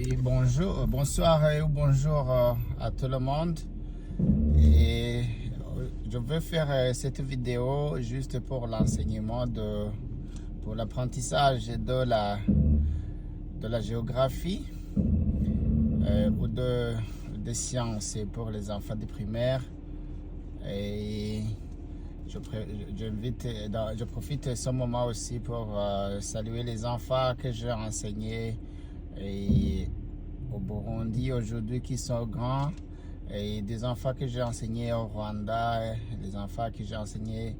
Et bonsoir ou bonjour à tout le monde. Et je vais faire cette vidéo juste pour l'enseignement pour l'apprentissage de la géographie ou des sciences pour les enfants de primaire. Et je profite de ce moment aussi pour saluer les enfants que j'ai enseignés au Burundi aujourd'hui qui sont grands, et des enfants que j'ai enseignés au Rwanda, les enfants que j'ai enseignés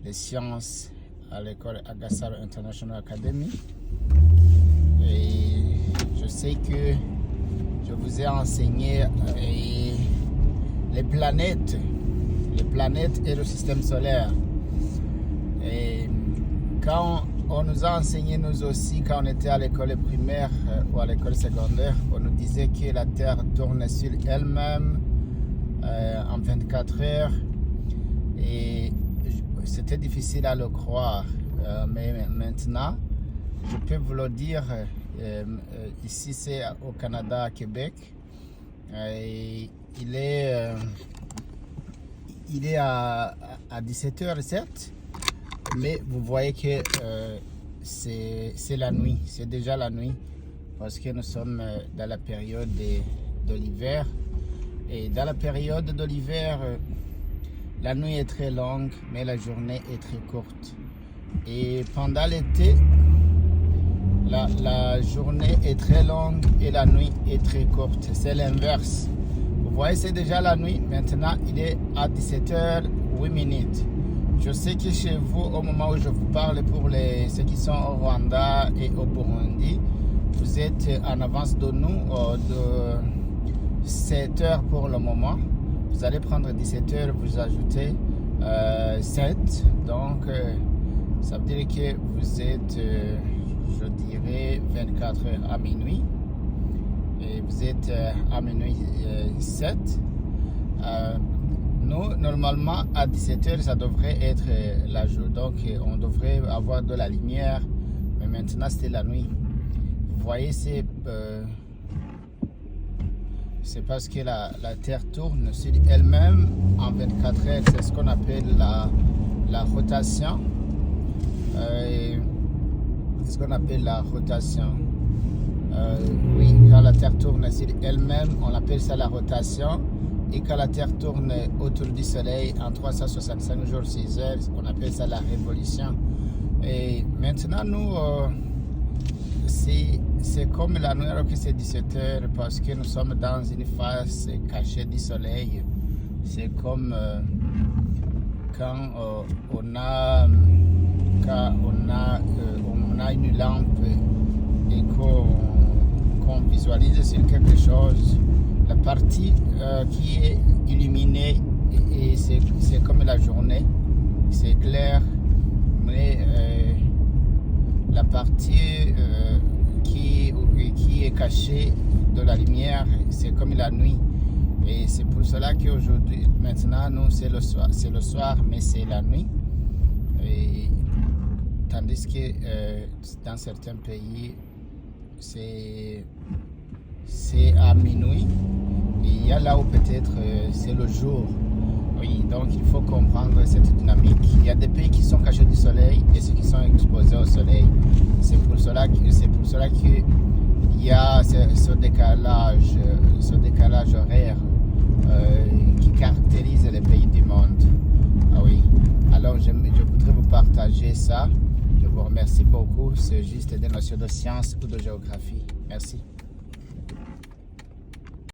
les sciences à l'école Agassar International Academy. Et je sais que je vous ai enseigné les planètes et le système solaire. Et quand on nous a enseigné, nous aussi, quand on était à l'école primaire ou à l'école secondaire, on nous disait que la Terre tourne sur elle-même en 24 heures. Et c'était difficile à le croire. Mais maintenant, je peux vous le dire, ici c'est au Canada, à Québec. Et il est à 17h07. Mais vous voyez que c'est la nuit, c'est déjà la nuit, parce que nous sommes dans la période de l'hiver. Et dans la période de l'hiver, la nuit est très longue, mais la journée est très courte. Et pendant l'été, la journée est très longue et la nuit est très courte. C'est l'inverse. Vous voyez, c'est déjà la nuit. Maintenant, il est à 17h08. Je sais que chez vous, au moment où je vous parle, pour ceux qui sont au Rwanda et au Burundi, vous êtes en avance de nous de 7 heures pour le moment. Vous allez prendre 17 heures, vous ajoutez 7. Donc, ça veut dire que vous êtes, je dirais, 24 heures à minuit. Et vous êtes à minuit 7. Nous, normalement, à 17h, ça devrait être la journée. Donc, on devrait avoir de la lumière. Mais maintenant, c'est la nuit. Vous voyez, c'est parce que la Terre tourne sur elle-même en 24 heures. C'est ce qu'on appelle la rotation. C'est ce qu'on appelle la rotation. Oui, quand la Terre tourne sur elle-même, on appelle ça la rotation. Et quand la Terre tourne autour du Soleil en 365 jours, 6 heures, on appelle ça la révolution. Et maintenant, nous, c'est comme la nuit alors que c'est 17 heures, parce que nous sommes dans une phase cachée du Soleil. C'est comme quand on a une lampe et qu'on visualise sur quelque chose. La partie qui est illuminée, et c'est comme la journée, c'est clair, mais la partie qui est cachée de la lumière, c'est comme la nuit. Et c'est pour cela qu'aujourd'hui, maintenant, nous, c'est le soir, mais c'est la nuit. Et, tandis que dans certains pays, c'est à minuit. Et il y a là où peut-être c'est le jour. Oui, donc il faut comprendre cette dynamique. Il y a des pays qui sont cachés du soleil et ceux qui sont exposés au soleil. C'est pour cela qu'il y a ce décalage horaire qui caractérise les pays du monde. Ah oui. Alors je voudrais vous partager ça. Je vous remercie beaucoup. C'est juste des notions de science ou de géographie. Merci.